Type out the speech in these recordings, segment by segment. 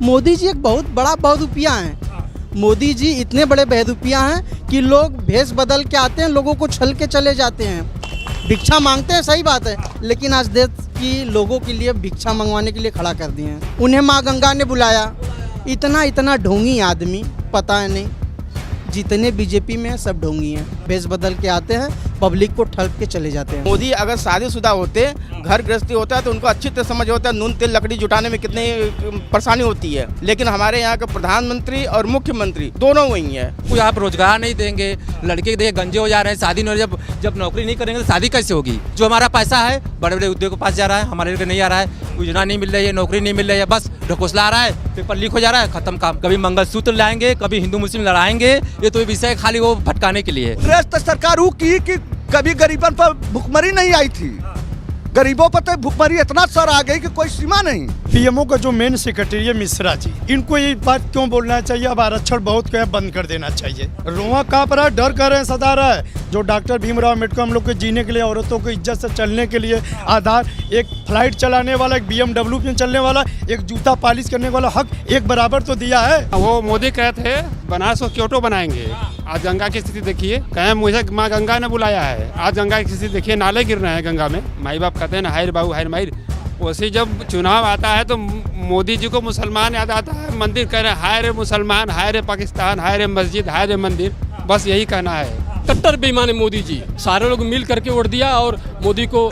मोदी जी एक बहुत बड़ा बहदूपिया हैं। मोदी जी इतने बड़े बहदूपिया हैं कि लोग भेष बदल के आते हैं, लोगों को छल के चले जाते हैं, भिक्षा मांगते हैं, सही बात है, लेकिन आज देश की लोगों के लिए भिक्षा मंगवाने के लिए खड़ा कर दिए हैं। उन्हें माँ गंगा ने बुलाया, इतना ढोंगी आदमी, पता है नहीं, जितने बीजेपी में हैं सब ढोंगी हैं, भेष बदल के आते हैं, पब्लिक को ठग के चले जाते हैं। मोदी अगर शादीशुदा होते, घर गृहस्थी होता है तो उनको अच्छी तरह समझ होता है नून तेल लकड़ी जुटाने में कितनी परेशानी होती है, लेकिन हमारे यहाँ के प्रधानमंत्री और मुख्यमंत्री दोनों वही है। कोई आप रोजगार नहीं देंगे, लड़के देखिए गंजे हो जा रहे हैं, शादी नहीं हो, जब नौकरी नहीं करेंगे तो शादी कैसे होगी। जो हमारा पैसा है बड़े बड़े उद्योग के पास जा रहा है, हमारे लिए नहीं आ रहा है, योजना नहीं मिल रही है, नौकरी नहीं मिल रही है, बस ढकोसला आ रहा है, पेपर लीक हो जा रहा है, खत्म काम। कभी मंगलसूत्र लाएंगे, कभी हिंदू मुस्लिम लड़ाएंगे, ये तो विषय खाली वो भटकाने के लिए। सरकार वो की कि कभी गरीबन पर भुखमरी नहीं आई थी, गरीबों पर तो भुखमरी इतना सर आ गई कि कोई सीमा नहीं। पीएमओ का जो मेन सेक्रेटरी है मिश्रा जी, इनको ये बात क्यों बोलना चाहिए, अब आरक्षण बहुत क्या बंद कर देना चाहिए। रोआ कांप रहा है, डर कर रहे हैं, सता रहा है। जो डॉक्टर भीमराव अम्बेडकर हम लोग के जीने के लिए, औरतों को इज्जत से चलने के लिए आधार, एक फ्लाइट चलाने वाला, एक BMW में चलने वाला, एक जूता पॉलिश करने वाला हक एक बराबर तो दिया है। वो मोदी कहते हैं बनारस को क्योटो बनाएंगे। आज गंगा की स्थिति देखिए, कहें मुझे माँ गंगा ने बुलाया है, आज गंगा की स्थिति देखिए, नाले गिर रहे हैं गंगा में। माई बाप कहते हैं ना हायर बाबू हायर माहिर। वैसे जब चुनाव आता है तो मोदी जी को मुसलमान याद आता है, मंदिर कह रहे हैं हाय रे मुसलमान, हाय रे पाकिस्तान, हाय रे मस्जिद, हाय रे मंदिर, बस यही कहना है। कट्टर बेईमान है मोदी जी, सारे लोग मिल करके वोट दिया और मोदी को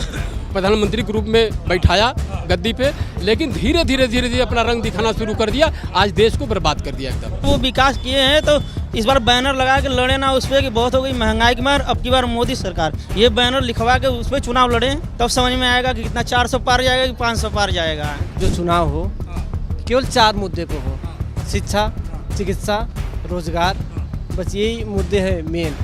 प्रधानमंत्री के रूप में बैठाया गद्दी पे, लेकिन धीरे धीरे अपना रंग दिखाना शुरू कर दिया, आज देश को बर्बाद कर दिया एकदम। वो विकास किए हैं तो इस बार बैनर लगा के लड़े ना उस पर कि बहुत हो गई महंगाई की मार, अब की बार मोदी सरकार, ये बैनर लिखवा के उस पर चुनाव लड़े, तब समझ में आएगा कि कितना 400 पार जाएगा कि 500 पार जाएगा। जो चुनाव हो केवल 4 मुद्दे पे हो, शिक्षा, चिकित्सा, रोजगार, बस यही मुद्दे हैं मेन,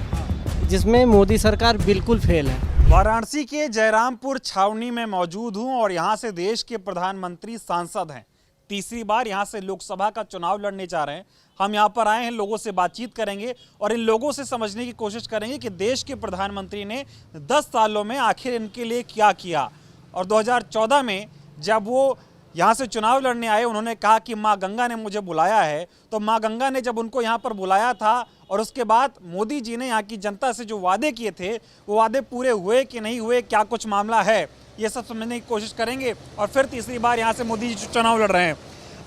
जिसमें मोदी सरकार बिल्कुल फेल है। वाराणसी के जयरामपुर छावनी में मौजूद हूं और यहां से देश के प्रधानमंत्री सांसद हैं, तीसरी बार यहां से लोकसभा का चुनाव लड़ने जा रहे हैं। हम यहां पर आए हैं, लोगों से बातचीत करेंगे और इन लोगों से समझने की कोशिश करेंगे कि देश के प्रधानमंत्री ने 10 सालों में आखिर इनके लिए क्या किया। और 2014 में जब वो यहाँ से चुनाव लड़ने आए, उन्होंने कहा कि माँ गंगा ने मुझे बुलाया है, तो माँ गंगा ने जब उनको यहाँ पर बुलाया था और उसके बाद मोदी जी ने यहाँ की जनता से जो वादे किए थे वो वादे पूरे हुए कि नहीं हुए, क्या कुछ मामला है, ये सब समझने की कोशिश करेंगे। और फिर तीसरी बार यहाँ से मोदी जी चुनाव लड़ रहे हैं।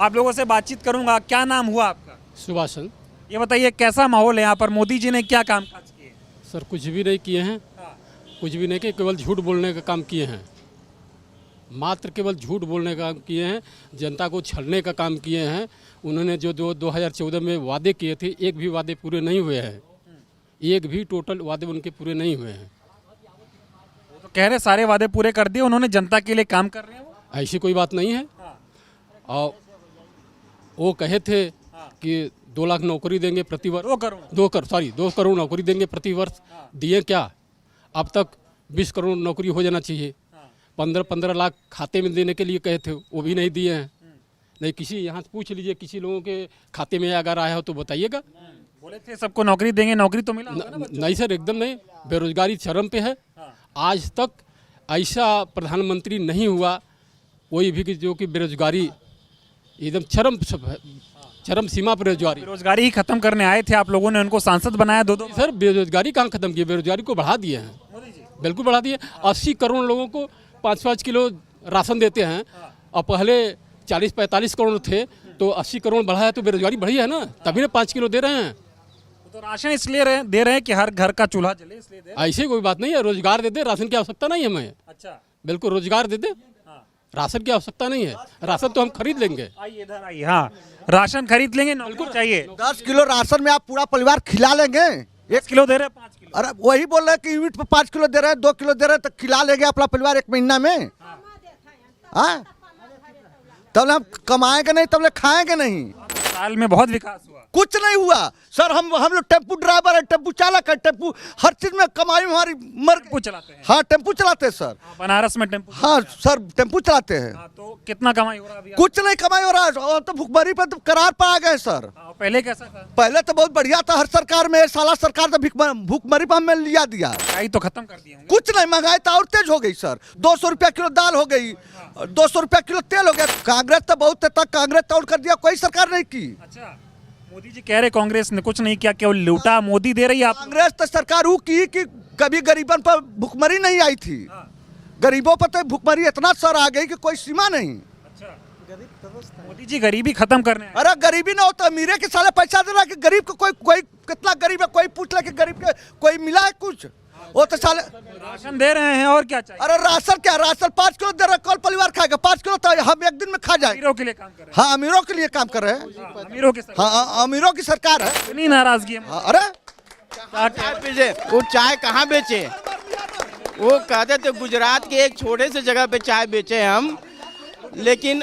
आप लोगों से बातचीत करूँगा। क्या नाम हुआ आपका? सुभाषन। ये बताइए कैसा माहौल है यहाँ पर, मोदी जी ने क्या काम काज किए? सर कुछ भी नहीं किए हैं, कुछ भी नहीं किए, केवल झूठ बोलने का काम किए हैं, मात्र केवल झूठ बोलने का काम किए हैं, जनता को छलने का काम किए हैं। उन्होंने जो 2014 में वादे किए थे, एक भी वादे पूरे नहीं हुए हैं, एक भी टोटल वादे उनके पूरे नहीं हुए हैं। तो कह रहे सारे वादे पूरे कर दिए उन्होंने, जनता के लिए काम कर रहे हैं वो? ऐसी कोई बात नहीं है। और वो कहे थे कि 2 लाख नौकरी देंगे प्रति वर्ष, 2 करोड़ नौकरी देंगे प्रति वर्ष, दिए क्या? अब तक 20 करोड़ नौकरी हो जाना चाहिए। 15 लाख खाते में देने के लिए कहे थे, वो भी नहीं दिए हैं। नहीं, किसी यहाँ से पूछ लीजिए, किसी लोगों के खाते में अगर आया हो तो बताइएगा। बोले थे सबको नौकरी देंगे, नौकरी तो मिला नहीं सर, एकदम नहीं। बेरोजगारी चरम पे है। आज तक ऐसा प्रधानमंत्री नहीं हुआ कोई भी कि जो कि बेरोजगारी एकदम चरम सीमा पर बेरोजगारी ही खत्म करने आए थे आप लोगों ने, उनको सांसद बनाया 2-2। सर बेरोजगारी कहाँ खत्म की, बेरोजगारी को बढ़ा दिए हैं, बिल्कुल बढ़ा दिए। 80 करोड़ लोगों को 5-5 किलो राशन देते हैं, और पहले 40-45 करोड़ थे, तो 80 करोड़ बढ़ा है, तो बेरोजगारी बढ़ी है ना, तभी ना 5 किलो दे रहे हैं। तो राशन इसलिए दे रहे हैं कि हर घर का चूल्हा जले, इसलिए दे। ऐसे कोई बात नहीं है, रोजगार दे दे, राशन की आवश्यकता नहीं है हमें। अच्छा, बिल्कुल रोजगार दे दे, राशन की आवश्यकता नहीं है, राशन तो हम खरीद लेंगे। आइए इधर आइए। हाँ, राशन खरीद लेंगे, बिल्कुल चाहिए। 10 किलो राशन में आप पूरा परिवार खिला लेंगे। 1 किलो दे रहे हैं, 5 किलो। अरे वही बोल रहे हैं कि यूनिट पे 5 किलो दे रहे हैं, 2 किलो दे रहे हैं, तो खिला लेंगे अपना परिवार 1 महीना में। हाँ, तब हम कमाएंगे नहीं, तब खाएंगे नहीं। साल में बहुत विकास हुआ, कुछ नहीं हुआ सर। हम लोग टेम्पू ड्राइवर है, टेम्पू चालक है, टेम्पू हर चीज में कमाई हमारी टेम्पू चलाते हैं। हाँ, टेम्पू चलाते हैं सर। बनारस में टेम्पू? हाँ सर, टेम्पू चलाते हैं। तो कितना कमाई हो रहा है अभी? कुछ नहीं कमाई हो रहा है, और तो भुखमरी पे तो करार पर आ गए सर। पहले कैसा था? पहले तो बहुत बढ़िया था, हर सरकार में, साला सरकार तो भुखमरी पर हमें लिया दिया। महंगाई तो खत्म कर दिया। कुछ नहीं, महंगाई तो और तेज हो गई सर। 200 रुपया किलो दाल हो गई, 200 रुपया किलो तेल हो गया। कांग्रेस तो बहुत तक कांग्रेस तोड़ कर दिया, कोई सरकार नहीं की। अच्छा, मोदी जी कह रहे कांग्रेस ने कुछ नहीं किया, केवल लूटा, मोदी दे रही है आप। कांग्रेस तो सरकार वो की कि कभी गरीबन पर भुखमरी नहीं आई थी। गरीबों पर तो भुखमरी इतना सर आ गई कि कोई सीमा नहीं। मोदी जी गरीबी खत्म करने आए। अरे गरीबी ना हो तो अमीरे के साले पैसा दे रहा कि गरीब को कोई कितना गरीब है, कोई पूछ ले कि गरीब के कोई मिला है कुछ, वो तो साले राशन दे रहे हैं और क्या चाहिए। अरे राशन क्या, राशन 5 किलो दे रहा, कल परिवार खाएगा 5 किलो, तो हम एक दिन में खा जाए। अमीरों के लिए काम कर रहे हाँ, अमीरों के लिए काम कर रहे हैं। हैं, अमीरों के साथ हाँ, अमीरों की सरकार है। इतनी नाराजगी है। हाँ, अरे चाय बेचे, वो चाय कहाँ बेचे? वो कहते थे गुजरात के एक छोटे से जगह पे चाय बेचे हम, लेकिन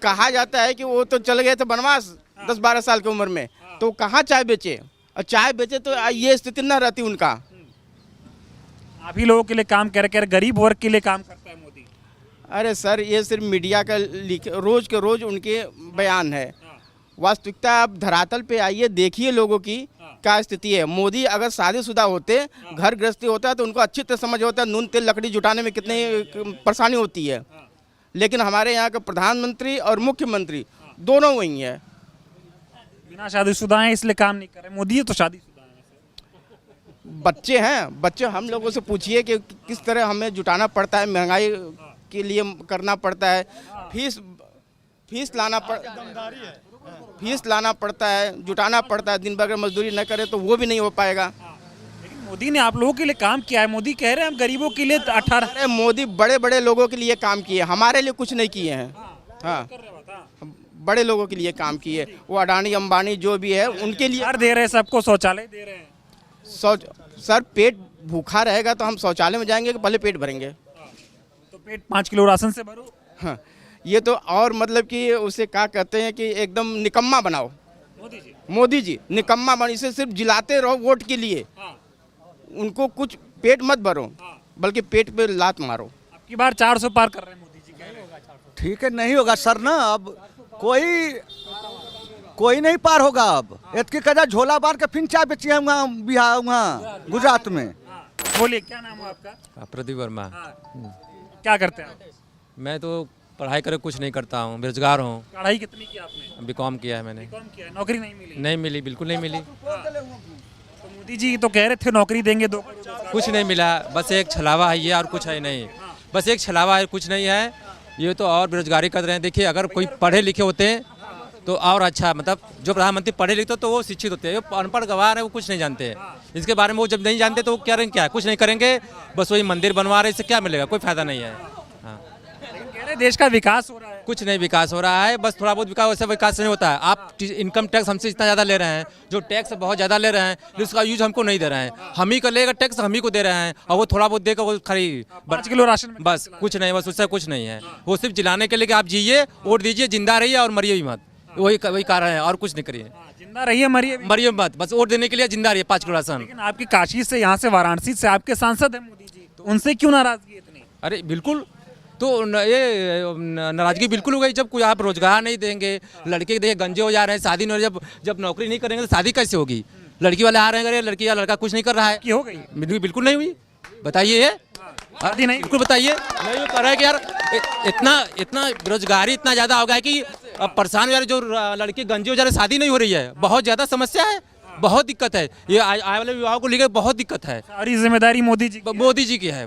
कहा जाता है कि वो तो चले गए थे बनवास 10-12 साल की उम्र में, तो कहाँ चाय बेचे? और चाय बेचे तो ये स्थिति न रहती उनका। आप ही लोगों के लिए काम कर गरीब वर्ग के लिए काम करता है मोदी। अरे सर, ये सिर्फ मीडिया का रोज के रोज उनके बयान है। वास्तविकता आप धरातल पे आइए, देखिए लोगों की क्या स्थिति है। मोदी अगर शादीशुदा होते, घर गृहस्थी होता, तो उनको अच्छी तरह समझ होता है नून तेल लकड़ी जुटाने में कितनी परेशानी होती है। लेकिन हमारे यहाँ के प्रधानमंत्री और मुख्यमंत्री दोनों वही है। बिना शादीशुदा हैं इसलिए काम नहीं कर रहे। मोदी तो शादीशुदा हैं। बच्चे हैं, बच्चे हम लोगों से पूछिए कि किस तरह हमें जुटाना पड़ता है, महंगाई के लिए करना पड़ता है, फीस लाना पड़ता है, जुटाना पड़ता है। दिन भर अगर मजदूरी न करे तो वो भी नहीं हो पाएगा। लेकिन मोदी ने आप लोगों के लिए काम किया है। मोदी कह रहे हैं हम गरीबों के लिए 18। अरे मोदी बड़े बड़े लोगों के लिए काम किए, हमारे लिए कुछ नहीं किए हैं। हाँ, बड़े लोगों के लिए काम किए। वो अडानी अंबानी जो भी है उनके लिए घर दे रहे हैं, सबको शौचालय दे रहे हैं। सर, पेट भूखा रहेगा तो हम शौचालय में जाएंगे कि पहले पेट भरेंगे? तो पेट 5 किलो राशन से भरो। हाँ, ये तो और मतलब कि उसे क्या कहते हैं कि एकदम निकम्मा बनाओ। मोदी जी निकम्मा बनो, इसे सिर्फ जिलाते रहो वोट के लिए। उनको कुछ पेट मत भरो, बल्कि पेट पे लात मारो। अब की बार 400 पार कर रहे हैं मोदी जी, कह रहे हैं। ठीक है, नहीं होगा सर ना। अब कोई नहीं पार होगा। अब इतनी कदा झोला बांध के फिर चाय बेची है वहाँ बिहार, वहाँ गुजरात में। बोलिए, क्या नाम है आपका? प्रदीप वर्मा। क्या करते हैं आप? मैं तो पढ़ाई करे कुछ नहीं करता हूँ, बेरोजगार हूँ। पढ़ाई कितनी की आपने? बीकॉम किया है मैंने। बीकॉम किया है, नौकरी नहीं मिली? नहीं मिली, बिल्कुल नहीं मिली। तो मोदी जी तो कह रहे थे नौकरी देंगे 2 करोड़। कुछ नहीं मिला, बस एक छलावा है ये, और कुछ है नहीं। बस एक छलावा है, कुछ नहीं है। ये तो और बेरोजगारी कर रहे हैं। देखिए, अगर कोई पढ़े लिखे होते हैं तो और अच्छा, मतलब जो प्रधानमंत्री पढ़े लिखे तो वो शिक्षित होते हैं। अनपढ़ गवार है, वो कुछ नहीं जानते हैं। इसके बारे में वो जब नहीं जानते तो वो क्या कुछ नहीं करेंगे। बस वही मंदिर बनवा रहे, इससे क्या मिलेगा? कोई फायदा नहीं है। हाँ, कह रहे देश का विकास हो रहा है। कुछ नहीं विकास हो रहा है, बस थोड़ा बहुत विकास, वैसे विकास नहीं होता है। आप इनकम टैक्स हमसे इतना ज़्यादा ले रहे हैं, जो टैक्स बहुत ज़्यादा ले रहे हैं, उसका यूज हमको नहीं दे रहे हैं। हम ही का लेगा टैक्स, हम ही को दे रहे हैं, और वो थोड़ा बहुत देकर वो खाली 5 किलो राशन में बस कुछ नहीं, बस उससे कुछ नहीं है। वो सिर्फ जिलाने के लिए कि आप जिए, वोट दीजिए, जिंदा रहिए और मरिए भी मत। वही कारण है, और कुछ नहीं करिए। जिंदा रहिए, मरिए मत, बस वोट देने के लिए जिंदा रहिए। 5 किलो राशन। लेकिन आपकी काशी से, यहाँ से वाराणसी से आपके सांसद है मोदी जी, तो उनसे क्यों नाराजगी इतनी? अरे बिल्कुल, तो ये नाराजगी बिल्कुल हो गई जब कोई आप रोजगार नहीं देंगे। लड़के देखिए गंजे हो जा रहे हैं, शादी नहीं हो रही। जब नौकरी नहीं करेंगे तो शादी कैसे होगी? लड़की वाले आ रहे हैं, लड़की या लड़का कुछ नहीं कर रहा है। की हो गई? बिल्कुल नहीं हुई। बताइए ये, शादी नहीं, बिल्कुल बताइए। नहीं कर रहा है कि यार इतना बेरोजगारी इतना ज़्यादा हो गया है कि अब परेशान यार, जो लड़के गंजे हो जा रहे, शादी नहीं हो रही है। बहुत ज़्यादा समस्या है, बहुत दिक्कत है। ये आने वाले विवाह को लेकर बहुत दिक्कत है। सारी जिम्मेदारी मोदी जी की है।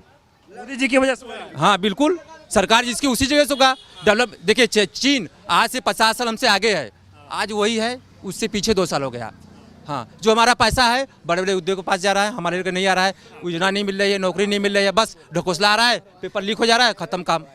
मोदी जी की वजह से। हाँ बिल्कुल, सरकार जिसकी उसी जगह से होगा। डेवलप देखिए, चीन आज से 50 साल हमसे आगे है, आज वही है, उससे पीछे 2 साल हो गया। हाँ, जो हमारा पैसा है बड़े बड़े उद्योग के पास जा रहा है, हमारे लिए नहीं आ रहा है। योजना नहीं मिल रही है, नौकरी नहीं मिल रही है, बस ढकोसला आ रहा है, पेपर लीक हो जा रहा है, खत्म काम।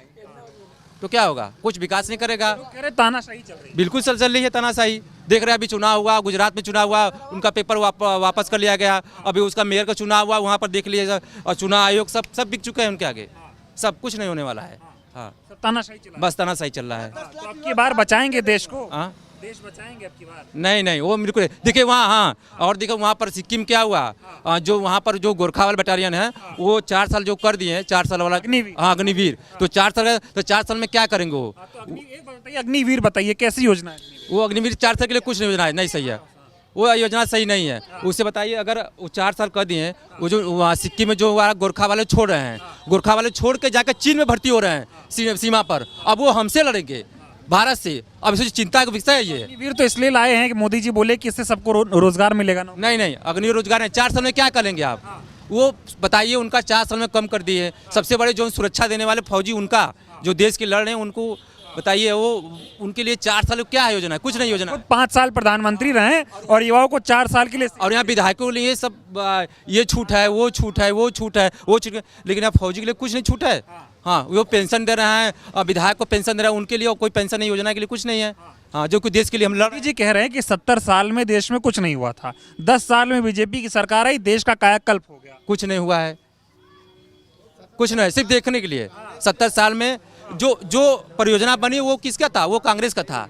तो क्या होगा? कुछ विकास नहीं करेगा। कह रहे तानाशाही चल रही है। बिल्कुल चल रही है तानाशाही। देख रहे हैं, अभी चुनाव हुआ, गुजरात में चुनाव हुआ, उनका पेपर वापस कर लिया गया। अभी उसका मेयर का चुनाव हुआ, वहाँ पर देख लीजिएगा, और चुनाव आयोग सब बिक चुके हैं उनके आगे। सब कुछ नहीं होने वाला है। हाँ, तानाशाही चल रहा है। बस तानाशाही चल रहा है। तो अब की बार बचाएंगे देश को? हाँ, देश बचाएंगे अब की बार? नहीं, वो बिल्कुल देखिए वहाँ। हाँ, और देखो वहाँ पर सिक्किम क्या हुआ, जो वहाँ पर जो गोरखा वाला बटालियन है, वो 4 साल जो कर दिए हैं, 4 साल वाला। हाँ, अग्निवीर। तो 4 साल में क्या करेंगे वो? एक बात बताइए, अग्निवीर बताइए कैसी योजना है? वो अग्निवीर 4 साल के लिए कुछ नहीं योजना है, नहीं सही है। वो योजना सही नहीं है। उससे बताइए, अगर वो 4 साल कर दिए, वो जो वहाँ सिक्किम में जो गोरखा वाले छोड़ रहे हैं, गोरखा वाले छोड़ के जाकर चीन में भर्ती हो रहे हैं सीमा पर, अब वो हमसे लड़ेंगे भारत से। अब इसे चिंता का विषय है ये। अग्निवीर तो इसलिए लाए हैं कि मोदी जी बोले कि इससे सबको रोजगार मिलेगा ना। नहीं, अग्नि रोजगार है। 4 साल में क्या करेंगे आप? वो बताइए, उनका 4 साल में कम कर दिए। सबसे बड़े जो सुरक्षा देने वाले फौजी, उनका जो देश के लड़ रहे हैं, उनको बताइए, वो उनके लिए 4 साल क्या है योजना? कुछ नहीं योजना। 5 साल प्रधानमंत्री रहे और युवाओं को 4 साल के लिए, और यहाँ विधायकों के लिए सब ये छूट है, वो छूट है, वो छूट है, वो छूट है, लेकिन यहाँ फौजी के लिए कुछ नहीं छूट है। हाँ, वो पेंशन दे रहे हैं और विधायक को पेंशन दे रहे हैं, उनके लिए कोई पेंशन नहीं, योजना के लिए कुछ नहीं है। हाँ, जो कुछ देश के लिए हम लड़ मोदी जी कह रहे हैं कि 70 साल में देश में कुछ नहीं हुआ था, 10 साल में बीजेपी की सरकार आई, देश का कायाकल्प हो गया। कुछ नहीं हुआ है, कुछ नहीं, सिर्फ देखने के लिए। 70 साल में जो परियोजना बनी वो किसका था? वो कांग्रेस का था।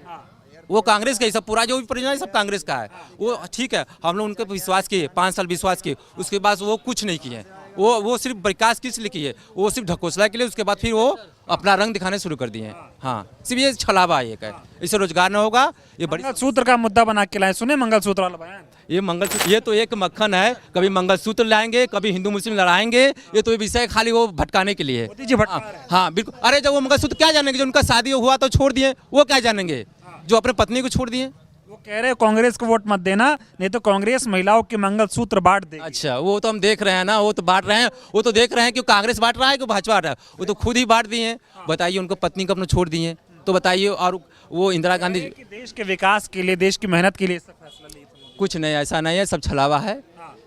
वो कांग्रेस का ही सब, पूरा जो भी परियोजना है सब कांग्रेस का है। वो ठीक है, हम लोग उनके पर विश्वास किए, 5 साल विश्वास किए, उसके बाद वो कुछ नहीं किए। वो सिर्फ विकास किस लिए किए? वो सिर्फ ढकोसला के लिए। उसके बाद फिर वो अपना रंग दिखाने शुरू कर दिए। हाँ, सिर्फ ये छलावा एक है, इससे रोजगार न होगा। ये बड़ी मंगलसूत्र का मुद्दा बना के लाए, सुने मंगलसूत्र वाला बयान? ये मंगलसूत्र, ये तो एक मक्खन है। कभी मंगलसूत्र लाएंगे, कभी हिंदू मुस्लिम लड़ाएंगे। ये तो विषय खाली वो भटकाने के लिए। मोदी जी भटका रहे हैं। हाँ बिल्कुल। अरे जब वो मंगलसूत्र क्या जानेंगे? जो उनका शादी हुआ तो छोड़ दिए, वो क्या जानेंगे? जो अपने पत्नी को छोड़ दिए। वो कह रहे हैं कांग्रेस को वोट मत देना, नहीं तो कांग्रेस महिलाओं के मंगलसूत्र बांट देगी। अच्छा, वो तो हम देख रहे हैं ना, वो तो बांट रहे हैं। वो तो देख रहे हैं कि कांग्रेस बांट रहा है कि भाजपा बांट रहा है। वो तो खुद ही बांट दिए हैं। बताइए, उनको पत्नी को अपने छोड़ दिए, तो बताइए। और वो इंदिरा गांधी कि देश के विकास के लिए, देश की मेहनत के लिए सब फैसला लिया। कुछ नहीं, ऐसा नहीं है, सब छलावा है,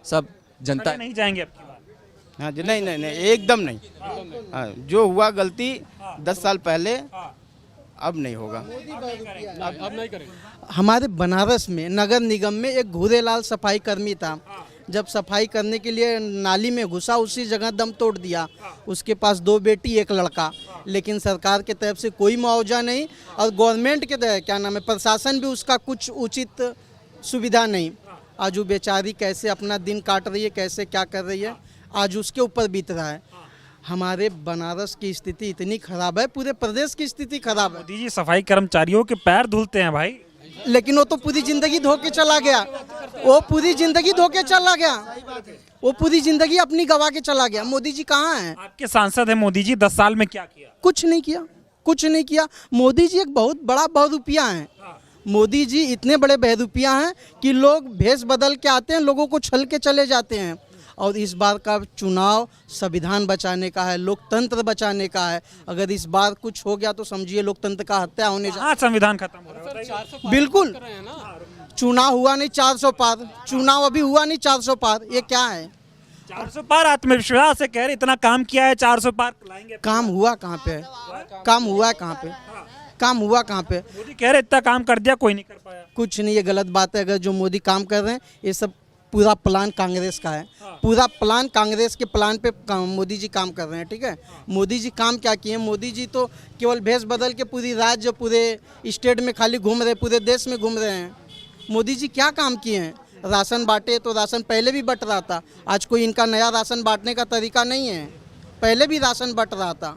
सब जनता। नहीं जाएंगे आपकी बात? हाँ जी, नहीं, एकदम नहीं। हाँ, जो हुआ गलती 10 साल पहले, अब नहीं होगा। अब नहीं करेंगे। हमारे बनारस में नगर निगम में एक घूरेलाल सफाई कर्मी था। जब सफाई करने के लिए नाली में घुसा, उसी जगह दम तोड़ दिया। उसके पास 2 बेटी 1 लड़का, लेकिन सरकार के तरफ से कोई मुआवजा नहीं, और गवर्नमेंट के क्या नाम है, प्रशासन भी उसका कुछ उचित सुविधा नहीं। आज वो बेचारी कैसे अपना दिन काट रही है, कैसे क्या कर रही है, आज उसके ऊपर बीत रहा है। हमारे बनारस की स्थिति इतनी खराब है, पूरे प्रदेश की स्थिति खराब है। मोदी जी सफाई कर्मचारियों के पैर धुलते हैं भाई, लेकिन वो तो पूरी जिंदगी धो के चला गया। वो पूरी जिंदगी धो के चला गया। वो पूरी जिंदगी अपनी गवा के चला गया। मोदी जी कहाँ हैं? आपके सांसद है मोदी जी, 10 साल में क्या किया? कुछ नहीं किया, कुछ नहीं किया। मोदी जी एक बहुत बड़ा बहरूपिया हैं। मोदी जी इतने बड़े बहरूपिया हैं कि लोग भेष बदल के आते हैं, लोगों को छल के चले जाते हैं। और इस बार का चुनाव संविधान बचाने का है, लोकतंत्र बचाने का है। अगर इस बार कुछ हो गया तो समझिए लोकतंत्र का हत्या होने जा। हाँ, संविधान खत्म हो रहा है। बिल्कुल, चुनाव हुआ नहीं 400 पार, चुनाव अभी हुआ नहीं 400 पार, ये क्या है? 400 पार आत्मविश्वास से कह रहे, इतना काम किया है, 400 पार लाएंगे। काम हुआ कहाँ पे? काम हुआ है कहाँ पे? काम हुआ कहाँ पे? मोदी कह रहे इतना काम कर दिया, कोई नहीं कर पाया। कुछ नहीं, ये गलत बात है। अगर जो मोदी काम कर रहे हैं, ये सब पूरा प्लान कांग्रेस का है। पूरा प्लान कांग्रेस के प्लान पे मोदी जी काम कर रहे हैं। ठीक है, मोदी जी काम क्या किए? मोदी जी तो केवल भेष बदल के पूरी राज्य, पूरे स्टेट में खाली घूम रहे, पूरे देश में घूम रहे हैं। मोदी जी क्या काम किए हैं? राशन बांटे तो राशन पहले भी बंट रहा था। आज कोई इनका नया राशन बांटने का तरीका नहीं है, पहले भी राशन बंट रहा था।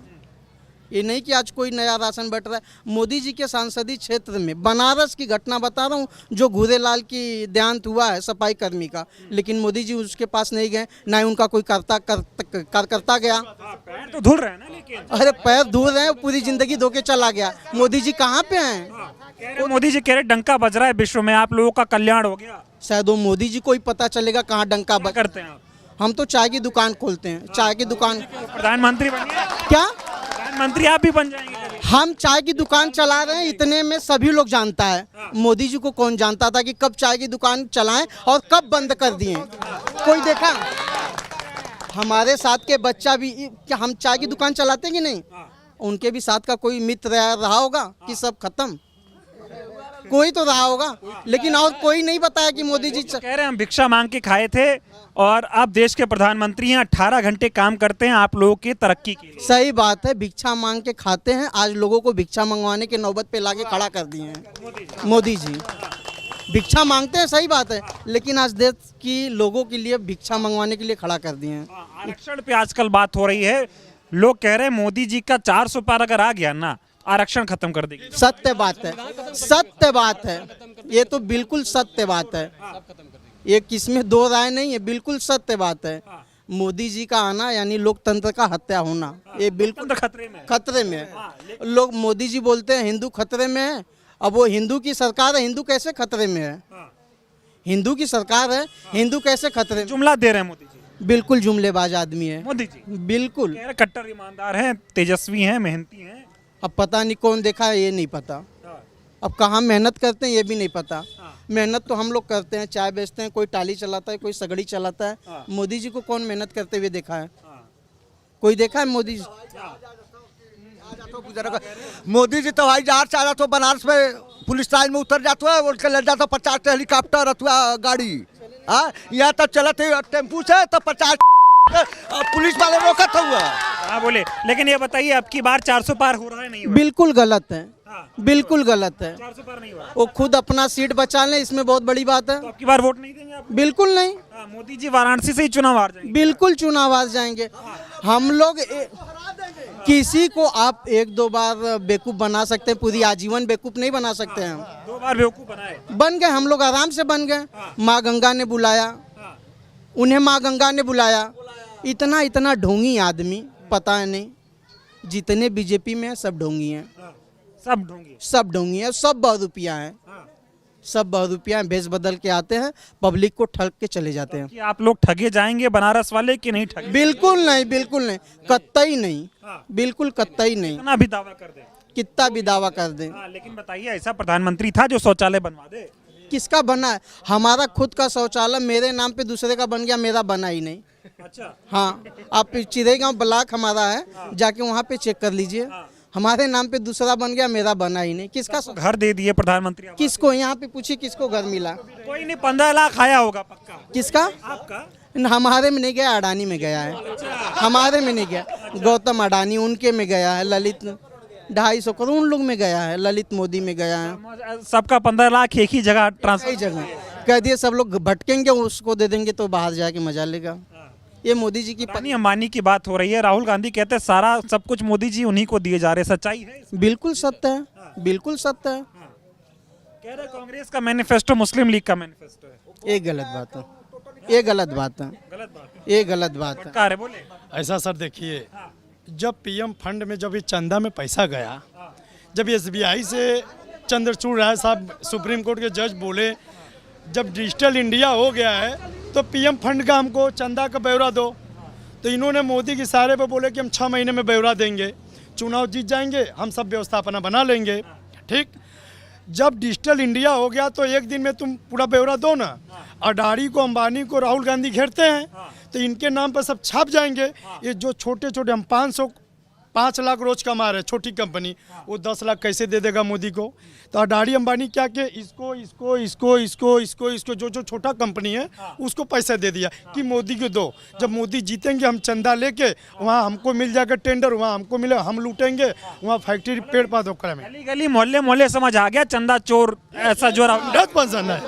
ये नहीं कि आज कोई नया राशन बंट रहा है। मोदी जी के सांसदीय क्षेत्र में बनारस की घटना बता रहा हूँ, जो घूरेलाल की देहांत हुआ है सफाई कर्मी का, लेकिन मोदी जी उसके पास नहीं गए, ना ही उनका कोई कार्यकर्ता गया। पैर तो धुल रहे हैं ना, लेकिन अरे पैर धो रहे हैं, पूरी जिंदगी धो के चला गया। मोदी जी कहाँ पे हैं? मोदी जी कह रहे डंका बज रहा है विश्व में, आप लोगों का कल्याण हो गया। शायद वो मोदी जी को ही पता चलेगा कहाँ डंका बज। करते हैं आप? हम तो चाय की दुकान खोलते हैं, चाय की दुकान। प्रधानमंत्री बनिए। क्या प्रधानमंत्री आप भी बन जाएंगे? हम चाय की दुकान चला रहे हैं, इतने में सभी लोग जानता है। मोदी जी को कौन जानता था कि कब चाय की दुकान चलाएं और कब बंद कर दिए? कोई देखा? हमारे साथ के बच्चा भी, क्या हम चाय की दुकान चलाते कि नहीं? उनके भी साथ का कोई मित्र रहा होगा कि सब खत्म? कोई तो रहा होगा, लेकिन और कोई नहीं बताया कि मोदी जी कह रहे हैं हम भिक्षा मांग के खाए थे और आप देश के प्रधानमंत्री हैं, 18 घंटे काम करते हैं आप लोगों की तरक्की के लिए। सही बात है, भिक्षा मांग के खाते हैं। आज लोगों को भिक्षा मंगवाने के नौबत पे लाके खड़ा कर दिए हैं मोदी जी। भिक्षा मांगते हैं, सही बात है, लेकिन आज देश की लोगों के लिए भिक्षा मंगवाने के लिए खड़ा कर दिए हैं। आरक्षण पे आजकल बात हो रही है, लोग कह रहे हैं मोदी जी का 400 पार अगर आ गया ना, आरक्षण खत्म कर देगी। सत्य बात है, सत्य बात है, ये तो बिल्कुल सत्य बात है, ये किसमें दो राय नहीं है, बिल्कुल सत्य बात है। मोदी जी का आना यानी लोकतंत्र का हत्या होना, ये बिल्कुल खतरे में है। लोग मोदी जी बोलते हैं हिंदू खतरे में है, अब वो हिंदू की सरकार है, हिंदू कैसे खतरे में है? हिंदू की सरकार है, हिंदू कैसे खतरे में? जुमला दे रहे हैं मोदी जी। बिल्कुल जुमलेबाज आदमी है मोदी जी बिल्कुल। कह रहे कट्टर ईमानदार हैं, तेजस्वी हैं, मेहनती हैं। अब पता नहीं कौन देखा है, ये नहीं पता। अब कहाँ मेहनत करते हैं ये भी नहीं पता। मेहनत तो हम लोग करते हैं, चाय बेचते हैं, कोई टाली चलाता है, कोई सगड़ी चलाता है। मोदी जी को कौन मेहनत करते हुए देखा है? कोई देखा है मोदी जी? मोदी जी तो भाई जहाँ चाह रहा तो बनारस में पुलिस लाइन में उतर जाता है, उनके लग जाता 50 हेलीकॉप्टर अथवा गाड़ी। हाँ, यहाँ तक चलत है टेम्पू से तो 50 पुलिस वाले रोकत हुआ। हाँ बोले, लेकिन ये बताइए अब की बार 400 पार हो रहा है नहीं? बिल्कुल गलत है, बिल्कुल गलत है। 400 पार नहीं हुआ। वो खुद अपना सीट बचा लें, इसमें बहुत बड़ी बात है। तो अब की बार वोट नहीं देंगे आप? बिल्कुल नहीं। मोदी जी वाराणसी से ही चुनाव हार जाएंगे। बिल्कुल चुनाव हार जाएंगे हम लोग। किसी को आप एक दो बार बेवकूफ बना सकते हैं, पूरी आजीवन बेवकूफ नहीं बना सकते हैं हम। 2 बार बेवकूफ बनाए, बन गए हम लोग, आराम से बन गए। माँ गंगा ने बुलाया, उन्हें माँ गंगा ने बुलाया। इतना इतना ढोंगी आदमी, पता है नहीं, जितने बीजेपी में है सब ढोंगी हैं, सब ढोंगी, सब ढोंगी हैं, सब बहुरूपिया हैं, सब बहुरूपिया हैं। भेष बदल के आते हैं, पब्लिक को ठग के चले जाते हैं। कि आप लोग ठगे जाएंगे बनारस वाले कि नहीं ठगे? बिल्कुल नहीं, बिल्कुल नहीं, कतई नहीं, बिल्कुल कतई नहीं। कितना भी दावा कर दे, कितना भी दावा कर दें। लेकिन बताइए, ऐसा प्रधानमंत्री था जो शौचालय बनवा दे? किसका बना है? हमारा खुद का शौचालय मेरे नाम पे दूसरे का बन गया, मेरा बना ही नहीं। अच्छा, हाँ, आप चिरेगांव ब्लॉक हमारा है, जाके वहाँ पे चेक कर लीजिए। हमारे नाम पे दूसरा बन गया, मेरा बना ही नहीं। किसका घर दे दिए प्रधानमंत्री? किसको? यहाँ पे पूछिए किसको घर मिला? कोई नहीं, 15 लाख आया होगा पक्का। किसका? आपका? हमारे में नहीं गया, अडानी में गया है। हमारे में नहीं गया, गौतम अडानी उनके में गया है। ललित 250 करोड़ उन लोग में गया है, ललित मोदी में गया है। सबका 15 लाख एक ही जगह ट्रांसफर, कई जगह कह दिए, सब लोग भटकेंगे, उसको दे देंगे तो बाहर जाके मजा लेगा। ये मोदी जी की अडानी अंबानी की बात हो रही है। राहुल गांधी कहते हैं सारा सब कुछ मोदी जी उन्हीं को दिए जा रहे। सच्चाई है? बिल्कुल सत्य है, बिल्कुल सत्य है। कह रहे कांग्रेस का मैनिफेस्टो मुस्लिम लीग का मैनिफेस्टो है। ये गलत बात है, ये गलत बात है, ये गलत बात है। बोले ऐसा सर देखिए, जब पीएम फंड में जब ये चंदा में पैसा गया, जब एसबीआई से चंद्रचूड़ राय साहब सुप्रीम कोर्ट के जज बोले जब डिजिटल इंडिया हो गया है तो पीएम फंड का हमको चंदा का ब्यौरा दो, तो इन्होंने मोदी के इशारे पे बोले कि हम 6 महीने में ब्यौरा देंगे, चुनाव जीत जाएंगे, हम सब व्यवस्था अपना बना लेंगे। ठीक, जब डिजिटल इंडिया हो गया तो एक दिन में तुम पूरा ब्यौरा दो ना। अडानी को, अंबानी को राहुल गांधी घेरते हैं तो इनके नाम पर सब छाप जाएंगे। ये जो छोटे छोटे, हम 5 लाख रोज कमा रहे, छोटी कंपनी, वो 10 लाख कैसे दे देगा मोदी को? तो अडानी अंबानी क्या कि इसको इसको इसको इसको इसको इसको जो छोटा कंपनी है उसको पैसा दे दिया कि मोदी को दो। जब मोदी जीतेंगे हम चंदा लेके वहाँ हमको मिल जाएगा टेंडर, वहाँ हमको मिलेगा, हम लूटेंगे, वहाँ फैक्ट्री पेड़ पौधों में। गली गली मोहल्ले मोहल्ले समझ आ गया चंदा चोर ऐसा जो 100% है,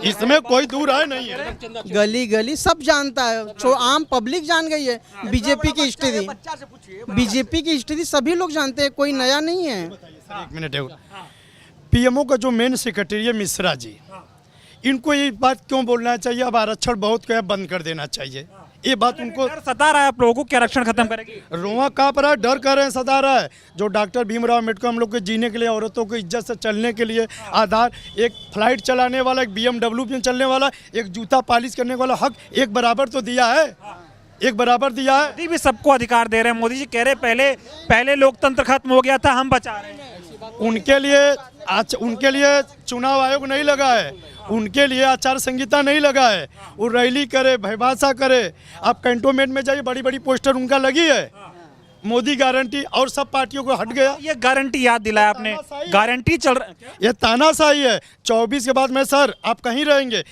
इसमें कोई दूर है नहीं है। गली गली सब जानता है, आम पब्लिक जान गई है। बीजेपी की हिस्ट्री, बीजेपी की हिस्ट्री सभी लोग जानते हैं, कोई नया नहीं है। एक मिनट है, पीएमओ का जो मेन सेक्रेटरी है मिश्रा जी, इनको ये बात क्यों बोलना चाहिए अब आरक्षण बहुत क्या बंद कर देना चाहिए? ये बात उनको सता रहा है आप लोगों को कि आरक्षण खत्म करेगी? रोआ काँप रहा है, डर कर रहे हैं, सता रहा है। जो डॉक्टर भीमराव अम्बेडकर हम लोग के जीने के लिए, औरतों को इज्जत से चलने के लिए आधार, एक फ्लाइट चलाने वाला, एक BMW में चलने वाला, एक जूता पॉलिश करने वाला हक एक बराबर तो दिया है, एक बराबर दिया है। मोदी भी सबको अधिकार दे रहे हैं। मोदी जी कह रहे पहले लोकतंत्र खत्म हो गया था, हम बचा रहे हैं। उनके लिए चुनाव आयोग नहीं लगा है, उनके लिए आचार संहिता नहीं लगा है। वो रैली करे, भयभाषा करे, आप कैंटोनमेंट में जाइए, बड़ी बड़ी पोस्टर उनका लगी है, मोदी गारंटी, और सब पार्टियों को हट गया। ये गारंटी याद दिलाया आपने, गारंटी चल रहा है, ये तानाशाही है। 24 के बाद में सर आप कहीं रहेंगे,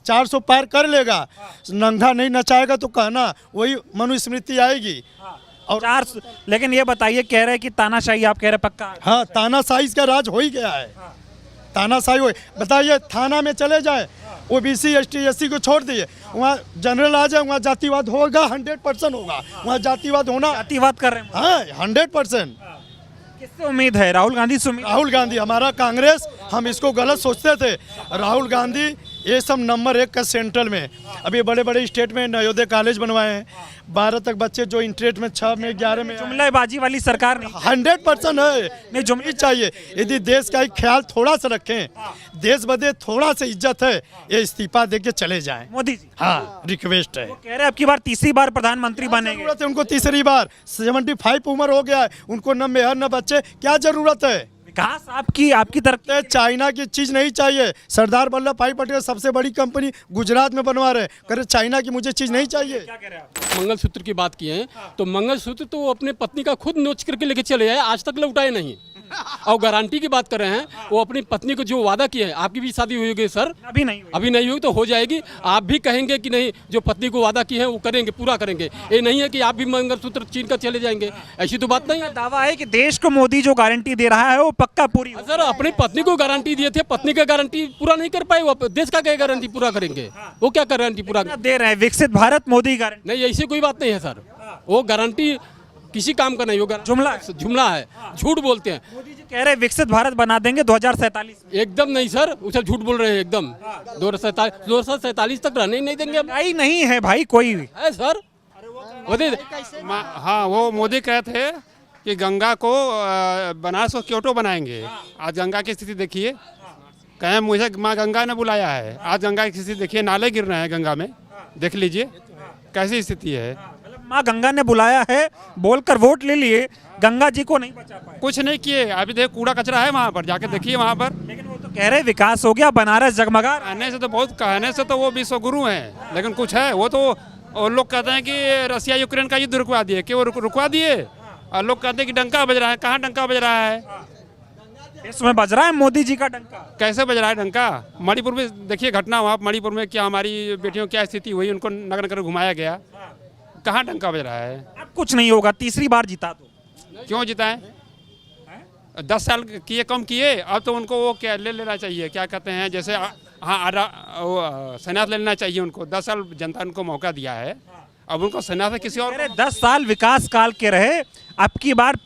400 पार कर लेगा, नंगा नहीं नचाएगा तो कहना वही मनुस्मृति आएगी। और लेकिन ये बताइए, कह रहे हैं कि तानाशाही, आप कह रहे पक्का? हाँ, तानाशाही का राज हो ही गया है, तानाशाही हो। बताइए, थाना में चले जाए, OBC ST SC को छोड़ दिए, वहाँ जनरल आ जाए, वहाँ जातिवाद होगा, 100% होगा, वहाँ जातिवाद होना। जातिवाद कर रहे हैं? हाँ, 100%। किससे उम्मीद है? राहुल गांधी से उम्मीद? राहुल गांधी, हमारा कांग्रेस हम इसको गलत सोचते थे। राहुल गांधी ये सब नंबर 1 का सेंट्रल में, अभी बड़े बड़े स्टेट में नवोदय कॉलेज बनवाए हैं, 12 तक बच्चे जो इंटरेट में 6 में 11 में जुमलाबाजी वाली सरकार नहीं 100% है, नहीं जुमली चाहिए। यदि देश का एक ख्याल थोड़ा सा रखें, देश बदे थोड़ा सा इज्जत है, ये इस्तीफा दे के चले जाएं। मोदी जी हाँ, रिक्वेस्ट है। कह रहे हैं अब की बार तीसरी बार प्रधानमंत्री बनेंगे। जरूरत है उनको तीसरी बार, 75 उम्र हो गया है उनको, न मेहर न बच्चे, क्या जरूरत है? विकास आपकी तरफ चाइना की चीज नहीं चाहिए। सरदार वल्लभ भाई पटेल सबसे बड़ी कंपनी गुजरात में बनवा रहे, करे चाइना की मुझे चीज नहीं चाहिए। क्या कह रहे हैं आप? मंगलसूत्र की बात की है तो मंगलसूत्र तो वो अपने पत्नी का खुद नोच करके लेके चले आए, आज तक लौटाए नहीं। और गारंटी की बात कर रहे हैं, वो अपनी पत्नी को जो वादा किया है, आपकी भी शादी हुई होगी सर? अभी नहीं हुई। अभी नहीं हुई तो हो जाएगी। आप भी कहेंगे कि नहीं, जो पत्नी को वादा की है वो करेंगे, पूरा करेंगे। ये नहीं है कि आप भी मंगलसूत्र छीन कर चले जाएंगे, ऐसी तो बात नहीं है। दावा है कि देश को मोदी जो गारंटी दे रहा है वो पक्का पूरी होगी। सर अपनी पत्नी को गारंटी दिए थे, पत्नी का गारंटी पूरा नहीं कर पाए, वो देश का क्या गारंटी पूरा करेंगे? वो क्या गारंटी पूरा दे रहे हैं? विकसित भारत मोदी गारंटी नहीं, ऐसी कोई बात नहीं है सर। वो गारंटी किसी काम का नहीं होगा, जुमला है, झूठ बोलते हैं। मोदी जी कह रहे हैं विकसित भारत बना देंगे 2047 में। एकदम नहीं सर, उसे झूठ बोल रहे हैं एकदम। 2047 तक रहने ही नहीं देंगे हम। नहीं है भाई कोई भी है सर। हाँ, वो मोदी कहे थे कि गंगा को बनारस को क्योटो बनाएंगे। आज गंगा की स्थिति देखिए, कहें मुझे माँ गंगा ने बुलाया है। आज गंगा की स्थिति देखिए, नाले गिर रहे हैं गंगा में, देख लीजिए कैसी स्थिति है। माँ गंगा ने बुलाया है बोलकर वोट ले लिए, गंगा जी को नहीं बचा पाए। कुछ नहीं किए। अभी देखो कूड़ा कचरा है वहाँ पर, जाके देखिए वहाँ पर। लेकिन वो तो कह रहे विकास हो गया, बनारस जगमगा। कहने से तो बहुत, कहने से तो वो विश्व गुरु हैं, लेकिन कुछ है वो तो। और लोग कहते हैं कि रसिया यूक्रेन का युद्ध रुकवा दिए, कि वो रुकवा दिए? और लोग कहते हैं कि डंका बज रहा है, कहाँ डंका बज रहा है? इसमें बज रहा है मोदी जी का डंका। कैसे बज रहा है डंका? मणिपुर में देखिए घटना, वहाँ मणिपुर में क्या हमारी बेटियों की क्या स्थिति हुई, उनको नगर नगर घुमाया गया, कहाँ डंका बज रहा है? अब कुछ नहीं होगा, तीसरी बार जीता तो। क्यों जिताएं? 10 साल किए, कम किए, अब तो उनको वो क्या ले लेना चाहिए, क्या कहते हैं, जैसे हाँ संन्यास ले लेना चाहिए उनको। 10 साल जनता ने उनको मौका दिया है, अब उनको संन्यास किसी और। 10 साल विकास काल के रहे, अब की बार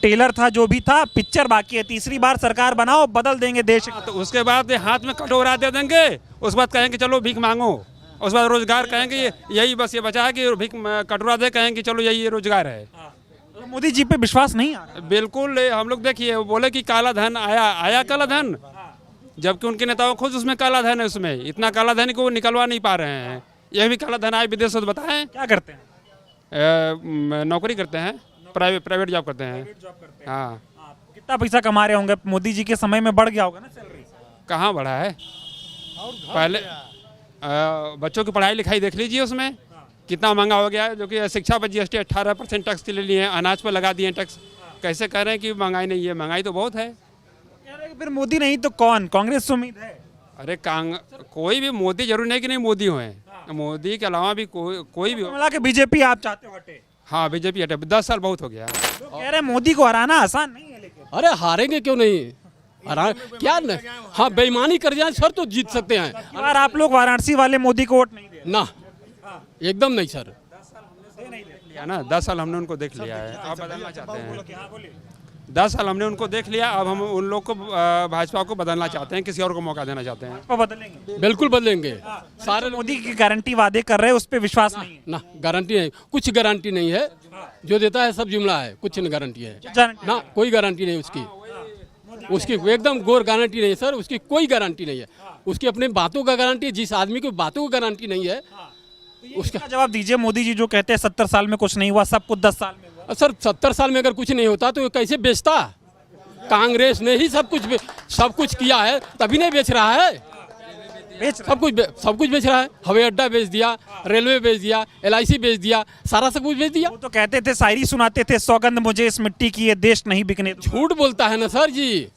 टेलर था जो भी था, पिक्चर बाकी है। तीसरी बार सरकार बनाओ, बदल देंगे देश। तो उसके बाद हाथ में कटोरा दे देंगे, उसके बाद कहेंगे चलो भीख मांगो, उस बाद रोजगार कहेंगे, यही बस ये बचा है कि भीख कटोरा दे, कहेंगे चलो यही रोजगार है। तो मोदी जी पे विश्वास नहीं आ रहा। बिल्कुल, हम लोग देखिए वो बोले कि काला धन आया काला धन, जबकि उनके नेताओं खुद उसमें काला धन है, उसमें इतना काला धन कि वो निकलवा नहीं पा रहे हैं। यह भी काला धन आए विदेश से, तो बताएं क्या करते हैं? नौकरी करते हैं, प्राइवेट जॉब करते हैं। हाँ, कितना पैसा कमा रहे होंगे? मोदी जी के समय में बढ़ गया होगा ना सैलरी? कहाँ बढ़ा है? पहले बच्चों की पढ़ाई लिखाई देख लीजिए, उसमें कितना महंगा हो गया है। जो कि शिक्षा पर GST 18% टैक्स ले लिए हैं, अनाज पर लगा दिए टैक्स। कैसे कह रहे हैं कि महंगाई नहीं है? महंगाई तो बहुत है। कह रहे हैं कि फिर मोदी नहीं तो कौन? कांग्रेस से उम्मीद है? अरे कोई भी, मोदी जरूरी नहीं कि नहीं मोदी हुए, मोदी के अलावा भी कोई भी हो। मिला के बीजेपी आप चाहते हो हटे? हाँ, बीजेपी हटे, 10 साल बहुत हो गया। तो कह रहे हैं मोदी को हराना आसान नहीं है, लेकिन अरे हारेंगे क्यों नहीं? क्या न? हाँ, बेईमानी कर जाए सर तो जीत सकते हैं। यार आप लोग वाराणसी वाले मोदी को वोट नहीं दे ना, एकदम नहीं सर। लिया ना, 10 साल हमने उनको देख लिया है, आप बदलना चाहते हैं। 10 साल हमने उनको देख लिया, अब हम उन लोग को, भाजपा को बदलना चाहते हैं, किसी और को मौका देना चाहते हैं। बदलेंगे, बिल्कुल बदलेंगे। सारे मोदी की गारंटी वादे कर रहे हैं, उस पर विश्वास नहीं है ना। गारंटी नहीं, कुछ गारंटी नहीं है, जो देता है सब जुमला है, कुछ नहीं गारंटी है ना, कोई गारंटी नहीं उसकी एकदम गोर गारंटी नहीं है सर, उसकी कोई गारंटी नहीं है। उसकी अपने बातों का गारंटी है, जिस आदमी की बातों का गारंटी नहीं है उसका जवाब दीजिए। मोदी जी जो कहते हैं 70 साल में कुछ नहीं हुआ, सब कुछ 10 साल में हुआ। सर 70 साल में अगर कुछ नहीं होता तो कैसे बेचता? कांग्रेस ने ही सब कुछ किया है, तभी नहीं बेच रहा है। सब कुछ बेच रहा है। हवाई अड्डा बेच दिया, रेलवे बेच दिया, LIC बेच दिया, सारा सब कुछ बेच दिया। वो तो कहते थे, शायरी सुनाते थे, सौगंध मुझे इस मिट्टी की, ये देश नहीं बिकने। झूठ बोलता है ना सर जी,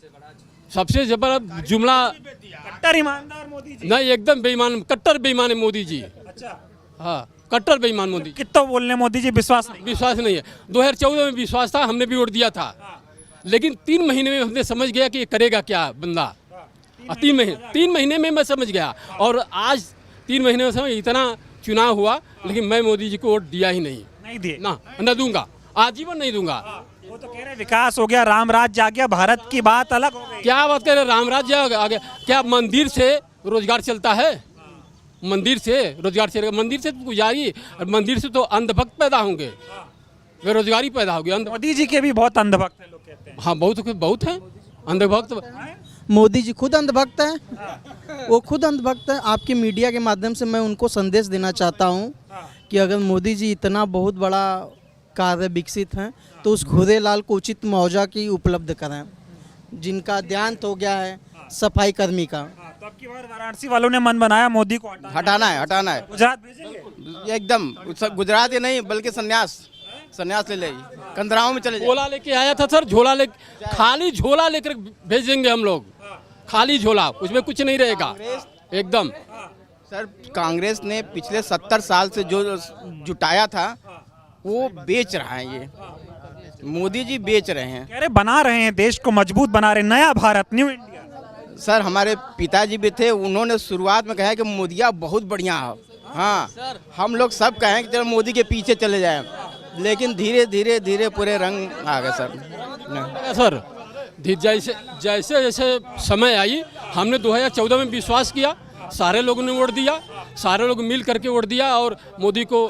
सबसे जबरदस्त जुमला। कट्टर ईमानदार मोदी जी नहीं, एकदम बेईमान, कट्टर बेईमान है मोदी जी। अच्छा, हाँ, कट्टर बेईमान मोदी। कितना बोलने मोदी जी, विश्वास नहीं है। 2014 में विश्वास था, हमने भी वोट दिया था, लेकिन 3 महीने में हमने समझ गया कि ये करेगा क्या बंदा। 3 महीने में मैं समझ गया, और आज 3 महीने में समझ, इतना चुनाव हुआ, लेकिन मैं मोदी जी को वोट दिया ही नहीं दिए ना, न दूंगा, आजीवन नहीं दूंगा। वो तो कह रहे विकास हो गया, राम राज्य आ गया, भारत की बात अलग हो गई। क्या बात कर रहे, राम राज्य आ गया? क्या मंदिर से रोजगार चलता है? मंदिर से रोजगार चलेगा? मंदिर से पुजारी, मंदिर से तो अंधभक्त पैदा होंगे, बेरोजगारी पैदा होगी। मोदी जी के भी बहुत अंधभक्त हैं लोग कहते हैं। हाँ, बहुत हैं अंधभक्त। मोदी जी खुद अंधभक्त हैं, वो खुद अंधभक्त हैं। आपके मीडिया के माध्यम से मैं उनको संदेश देना चाहता हूँ कि अगर मोदी जी इतना बहुत बड़ा कार्य विकसित हैं तो उस खुदेलाल को उचित मुआवजा की उपलब्ध कराएं, जिनका देहांत हो गया है सफाई कर्मी का। तो अब की बार वाराणसी वालों ने मन बनाया मोदी को हटाना है। गुजरात भेजेंगे एकदम गुजरात ही नहीं बल्कि संन्यास ले ले, कंदराओं में चले जाए। झोला लेके आया था सर, खाली झोला लेकर भेजेंगे हम लोग, खाली झोला, उसमें कुछ नहीं रहेगा एकदम। सर कांग्रेस ने पिछले 70 साल से जो जुटाया था वो बेच रहा है, ये मोदी जी बेच रहे हैं। कह रहे बना रहे हैं, देश को मजबूत बना रहे, नया भारत, न्यू इंडिया। सर हमारे पिताजी भी थे, उन्होंने शुरुआत में कहा कि मोदिया बहुत बढ़िया है। हाँ, हम लोग सब कहें कि चलो मोदी के पीछे चले जाएं, लेकिन धीरे धीरे पूरे रंग आ गए सर। जैसे जैसे समय आई, हमने 2014 में विश्वास किया, सारे लोगों ने वोट दिया, सारे लोग मिल करके वोट दिया और मोदी को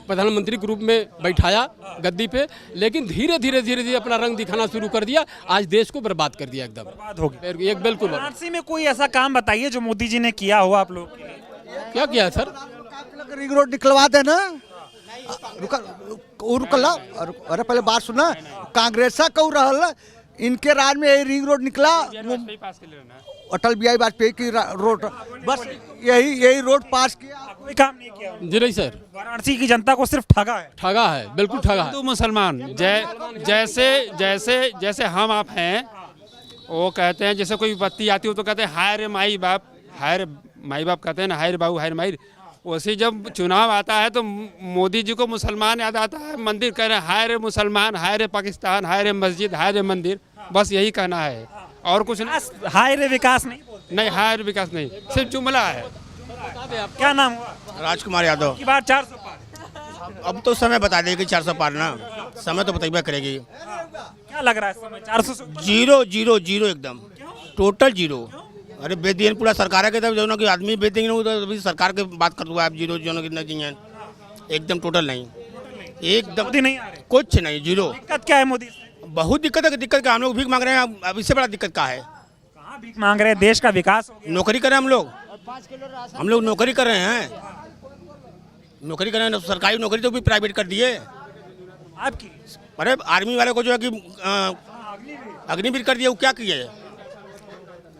प्रधानमंत्री के रूप में बैठाया गद्दी पे। लेकिन धीरे धीरे अपना रंग दिखाना शुरू कर दिया, आज देश को बर्बाद कर दिया, एकदम बर्बाद हो गया। एक बिल्कुल। वाराणसी में कोई ऐसा काम बताइए जो मोदी जी ने किया हो आप लोग के लिए। क्या किया सर? रिंग रोड निकलवा देना। रुकला, अरे पहले बात सुना, कांग्रेस का रहल, इनके राज में रिंग रोड निकला, अटल बिहारी वाजपेयी की रोड, बस यही रोड पास किया, कोई काम नहीं किया जी नहीं सर। वाराणसी की जनता को सिर्फ ठगा है, बिल्कुल ठगा है। हिंदू मुसलमान जैसे हम आप हैं, वो कहते हैं जैसे कोई विपत्ति आती हो तो कहते हैं हाय रे माई बाप, हाय रे माई बाप कहते हैं ना, हाय रे बाबू हाय रे माई। वैसे जब चुनाव आता है तो मोदी जी को मुसलमान याद आता है, मंदिर कह रहे हैं हाय रे मुसलमान, हाय रे पाकिस्तान, हाय रे मस्जिद, हाय रे मंदिर, बस यही कहना है और कुछ नहीं। हाय रे विकास नहीं, हाय रे विकास नहीं, सिर्फ जुमला है। क्या नाम हुआ? राजकुमार यादव। की बार 400 पार। अब तो समय बता देगी 400 पार ना, समय तो बताइए करेगी। क्या लग रहा है समय 400 से? जीरो एकदम टोटल जीरो। अरे बेच दिए पूरा सरकार के, तब जो ना कि आदमी बेच देंगे तो अभी सरकार के बात कर दो आप, जीरो जो कितना चाहिए, एकदम टोटल नहीं, एकदम नहीं आ रहे, कुछ नहीं, जीरो। दिक्कत क्या है मोदी से? बहुत दिक्कत है, दिक्कत क्या, हम लोग भीख मांग रहे हैं, अब इससे बड़ा दिक्कत क्या है? कहाँ भीख मांग रहे हैं? देश का विकास हो गया। नौकरी करें हम लोग नौकरी कर रहे हैं, नौकरी कर रहे हैं, सरकारी नौकरी तो भी प्राइवेट कर दिए आपकी। अरे आर्मी वाले को जो है कि अग्निवीर कर दिया, वो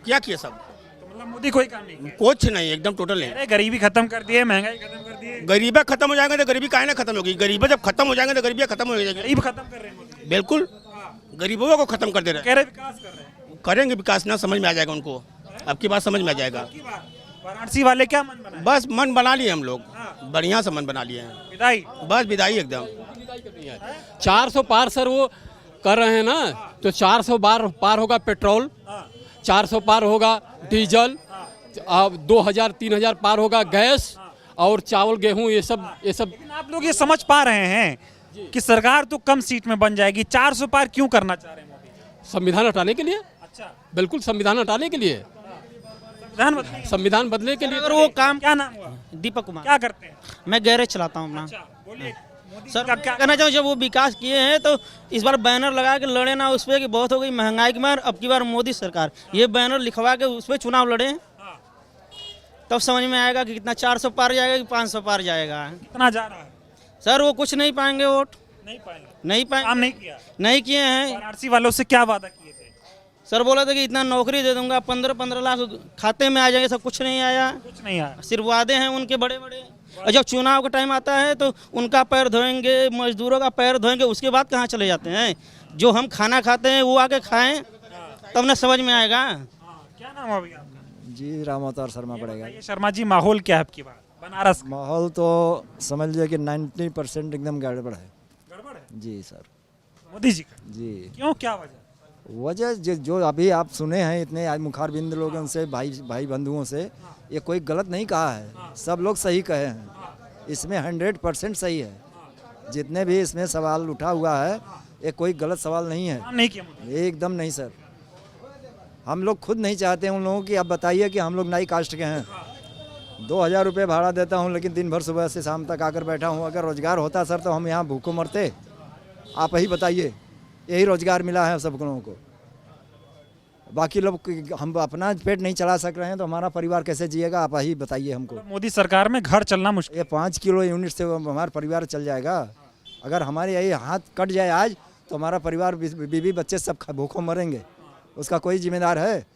क्या किए सब? मतलब मोदी कोई काम नहीं किया। कुछ नहीं, एकदम टोटल नहीं। अरे गरीबी खत्म कर दिए, महंगाई खत्म कर दिए। गरीबी खत्म हो जाएगा तो गरीबी काहे ना खत्म होगी? गरीबी जब खत्म हो जाएंगे तो गरीबी खत्म हो जाएगी। गरीब खत्म कर रहे हैं मोदी। बिल्कुल, गरीबों को खत्म कर दे रहे कह रहे विकास कर रहे हैं। करेंगे विकास ना, समझ में आ जाएगा उनको, अब की बात समझ में आ जाएगा। वाराणसी वाले क्या मन बना? बस मन बना लिए हम लोग, बढ़िया से मन बना लिए हैं, विदाई, बस विदाई एकदम। 400 पार सर वो कर रहे हैं ना, तो 400 पार होगा पेट्रोल, 400 पार होगा डीजल, 2000-3000 पार होगा गैस और चावल गेहूं, ये सब। लेकिन आप लोग ये समझ पा रहे हैं कि सरकार तो कम सीट में बन जाएगी, 400 पार क्यों करना चाह रहे हैं मोदी? संविधान हटाने के लिए। अच्छा, बिल्कुल संविधान हटाने के लिए, संविधान बदलने के लिए। अगर वो काम, क्या नाम हुआ? दीपक कुमार। क्या करते हैं? मैं गैरेज चलाता हूँ अपना। बोलिए सर, क्या कहना चाहूँ, जब वो विकास किए हैं तो इस बार बैनर लगा के लड़े ना उस पर कि बहुत हो गई महंगाई की मार, अब की बार मोदी सरकार, ये बैनर लिखवा के उस पर चुनाव लड़े, तब समझ में आएगा कि कितना 400 पार जाएगा कि 500 पार जाएगा। कितना जा रहा है? सर वो कुछ नहीं पाएंगे, वोट नहीं पाएंगे, काम नहीं किए हैं। वाराणसी वालों से क्या वादा किए थे? सर बोला था कि इतना नौकरी दे दूंगा, 15-15 लाख खाते में आ जाएंगे, सब कुछ नहीं आया, सिर्फ वादे हैं उनके बड़े बड़े। और जब चुनाव का टाइम आता है तो उनका पैर धोएंगे, मजदूरों का पैर धोएंगे, उसके बाद कहाँ चले जाते हैं? जो हम खाना खाते हैं वो आके खाएं, तब ना समझ में आएगा। क्या नाम है भैया आपका? जी राम अवतार शर्मा पड़ेगा। ये शर्मा जी, माहौल क्या है आपकी बात बनारस? माहौल तो समझ लीजिए कि 90% एकदम गड़बड़ है। गड़बड़ है जी सर। मोदी जी का? जी क्यों, क्या वजह? जो अभी आप सुने हैं इतने आज मुखारबिंद लोगों से, भाई बंधुओं से, ये कोई गलत नहीं कहा है, सब लोग सही कहे हैं, इसमें 100% सही है। जितने भी इसमें सवाल उठा हुआ है ये कोई गलत सवाल नहीं है। काम नहीं किया मोदी। एकदम नहीं सर, हम लोग खुद नहीं चाहते हैं उन लोगों की। अब बताइए कि हम लोग नाई कास्ट के हैं, 2000 रुपये भाड़ा देता हूँ, लेकिन दिन भर सुबह से शाम तक आकर बैठा हूँ। अगर रोज़गार होता सर तो हम यहाँ भूखों मरते? आप ही बताइए, यही रोज़गार मिला है सब लोगों को। बाकी लोग हम अपना पेट नहीं चला सक रहे हैं तो हमारा परिवार कैसे जिएगा? आप ही बताइए हमको। मोदी सरकार में घर चलना मुश्किल। ये 5 किलो यूनिट से हमारा परिवार चल जाएगा? अगर हमारे यही हाथ कट जाए आज तो हमारा परिवार, बीवी बच्चे सब भूखों मरेंगे। उसका कोई जिम्मेदार है?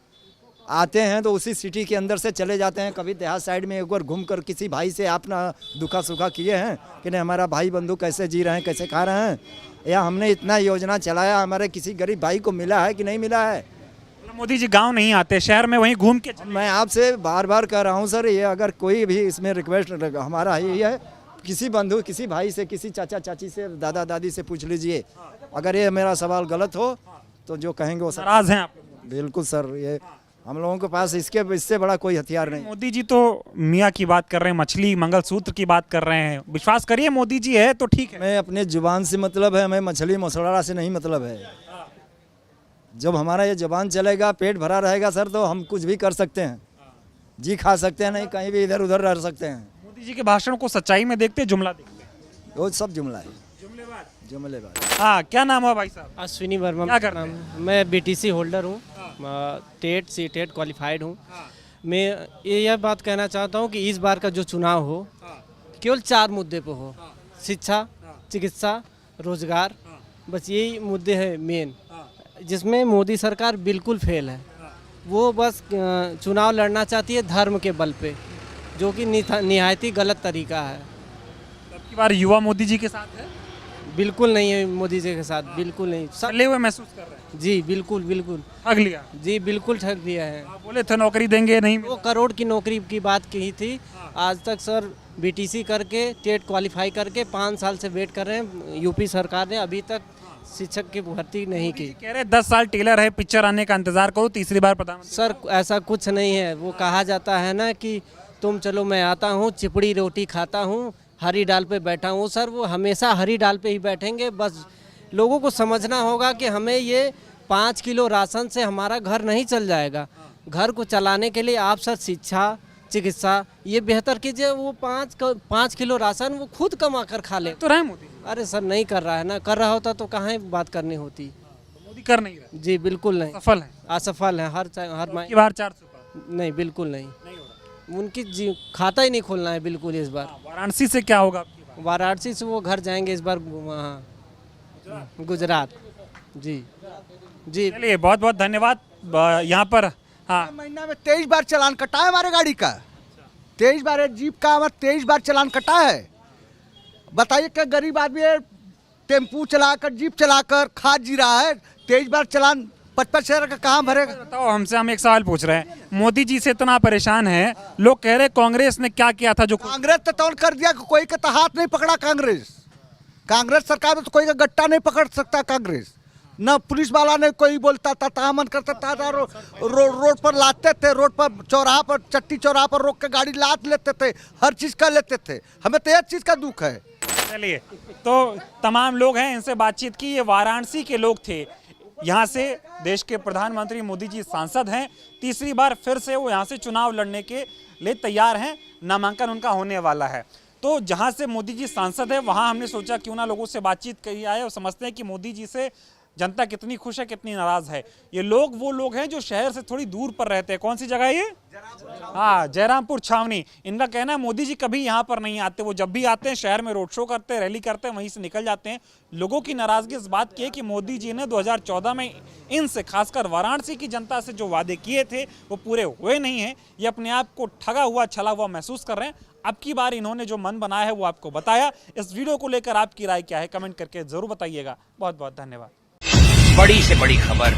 आते हैं तो उसी सिटी के अंदर से चले जाते हैं। कभी देहात साइड में एक बार घूम कर किसी भाई से अपना दुखा सुखा किए हैं कि नहीं हमारा भाई बंधु कैसे जी रहे हैं, कैसे खा रहे हैं? या हमने इतना योजना चलाया, हमारे किसी गरीब भाई को मिला है कि नहीं मिला है? मोदी जी गांव नहीं आते, शहर में वहीं घूम के चले। मैं आपसे बार बार कह रहा हूं सर, ये अगर कोई भी इसमें रिक्वेस्ट हमारा यही है, किसी बंधु, किसी भाई से, किसी चाचा चाची से, दादा दादी से पूछ लीजिए। अगर ये मेरा सवाल गलत हो तो जो कहेंगे वो नाराज हैं आप? बिल्कुल सर, ये हम लोगों के पास इससे बड़ा कोई हथियार नहीं। मोदी जी तो मियाँ की बात कर रहे हैं, मछली मंगलसूत्र की बात कर रहे हैं। विश्वास करिए मोदी जी है तो ठीक है। मैं अपने जुबान से मतलब है, हमें मछली मछुआरा से नहीं मतलब है। जब हमारा ये जुबान चलेगा, पेट भरा रहेगा सर, तो हम कुछ भी कर सकते हैं, जी खा सकते हैं, नहीं कहीं भी इधर उधर रह सकते हैं। मोदी जी के भाषण को सच्चाई में देखते, जुमला देखते? वो सब जुमला है, जुमलेबाज। हाँ, क्या नाम है भाई साहब? अश्विनी वर्मा। क्या कर रहे हैं? मैं बीटीसी होल्डर हूँ, टेट सीटेट क्वालिफाइड हूँ। मैं यह बात कहना चाहता हूँ कि इस बार का जो चुनाव हो केवल 4 मुद्दे पर हो, शिक्षा, चिकित्सा, रोजगार, बस यही मुद्दे हैं मेन, जिसमें मोदी सरकार बिल्कुल फेल है। वो बस चुनाव लड़ना चाहती है धर्म के बल पे, जो कि निहायत ही गलत तरीका है। अब की बार युवा मोदी जी के साथ है? बिल्कुल नहीं है मोदी जी के साथ, बिल्कुल नहीं। चले हुए महसूस कर रहे हैं? जी बिल्कुल बिल्कुल ठग लिया। जी बिल्कुल ठग दिया है। बोले थे नौकरी देंगे, नहीं। 2 करोड़ की नौकरी की बात की थी, आज तक सर बीटीसी करके, टेट क्वालिफाई करके 5 साल से वेट कर रहे हैं। यूपी सरकार ने अभी तक शिक्षक की भर्ती नहीं की। कह रहे 10 साल टेलर है, पिक्चर आने का इंतजार करो, तीसरी बार प्रधानमंत्री। सर ऐसा कुछ नहीं है। वो कहा जाता है ना कि तुम चलो मैं आता हूँ, चिपड़ी रोटी खाता हूँ, हरी डाल पे बैठा हूँ। सर वो हमेशा हरी डाल पे ही बैठेंगे। बस लोगों को समझना होगा कि हमें ये 5 किलो राशन से हमारा घर नहीं चल जाएगा। घर को चलाने के लिए आप सर शिक्षा, चिकित्सा ये बेहतर कीजिए। वो 5 किलो राशन वो खुद कमा कर खा ले तो रहे मोदी। अरे सर नहीं कर रहा है ना, कर रहा होता तो कहाँ बात करनी होती। मोदी कर नहीं रहे। जी बिल्कुल नहीं, सफल है, असफल है। हर की बार 400 नहीं, बिल्कुल नहीं, उनकी खाता ही नहीं खोलना है बिल्कुल इस बार। वाराणसी से क्या होगा? वाराणसी से वो घर जाएंगे इस बार वहाँ गुजरात। जी जी चलिए, बहुत बहुत धन्यवाद। यहाँ पर हाँ, महीना में 23 बार चालान कटा है हमारे गाड़ी का। 23 बार जीप का हमारा 23 बार चालान कटा है। बताइए क्या गरीब आदमी है, टेम्पू चलाकर, जीप चलाकर खा जी रहा है। 23 बार चालान 55 हजार का कहाँ भरेगा? बताओ हमसे, हम एक सवाल पूछ रहे हैं। मोदी जी से इतना परेशान है, लोग कह रहे कांग्रेस ने क्या किया था जो कांग्रेस तो तौल कर दिया, कोई का तो हाथ नहीं पकड़ा कांग्रेस सरकार में तो कोई का गट्टा नहीं पकड़ सकता कांग्रेस। न पुलिस वाला ने कोई बोलता था, तामन करता था, रोड पर लाते थे, रोड पर चौराहा पर, चट्टी चौराहा पर रोक के गाड़ी लाद लेते थे, हर चीज कर लेते थे। हमें तो एक चीज का दुख है। चलिए, तो तमाम लोग हैं, इनसे बातचीत की। ये वाराणसी के लोग थे। यहाँ से देश के प्रधानमंत्री मोदी जी सांसद हैं, तीसरी बार फिर से वो यहाँ से चुनाव लड़ने के लिए तैयार हैं, नामांकन उनका होने वाला है। तो जहाँ से मोदी जी सांसद है वहाँ हमने सोचा क्यों ना लोगों से बातचीत करी आए और समझते हैं कि मोदी जी से जनता कितनी खुश है, कितनी नाराज है। ये लोग वो लोग हैं जो शहर से थोड़ी दूर पर रहते हैं। कौन सी जगह है ये? हाँ, जयरामपुर छावनी। इनका कहना है मोदी जी कभी यहाँ पर नहीं आते, वो जब भी आते हैं शहर में रोड शो करते हैं, रैली करते हैं, वहीं से निकल जाते हैं। लोगों की नाराजगी इस बात की है कि मोदी जी ने 2014 में इनसे, खासकर वाराणसी की जनता से जो वादे किए थे वो पूरे हुए नहीं हैं। ये अपने आप को ठगा हुआ, छला हुआ महसूस कर रहे हैं। अब की बार इन्होंने जो मन बनाया है वो आपको बताया। इस वीडियो को लेकर आपकी राय क्या है, कमेंट करके जरूर बताइएगा। बहुत बहुत धन्यवाद। बड़ी से बड़ी खबर,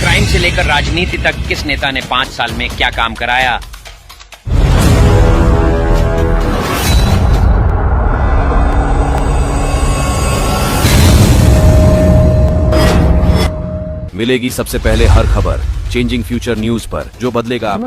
क्राइम से लेकर राजनीति तक, किस नेता ने 5 साल में क्या काम कराया। मिलेगी सबसे पहले हर खबर चेंजिंग फ्यूचर न्यूज पर, जो बदलेगा आपका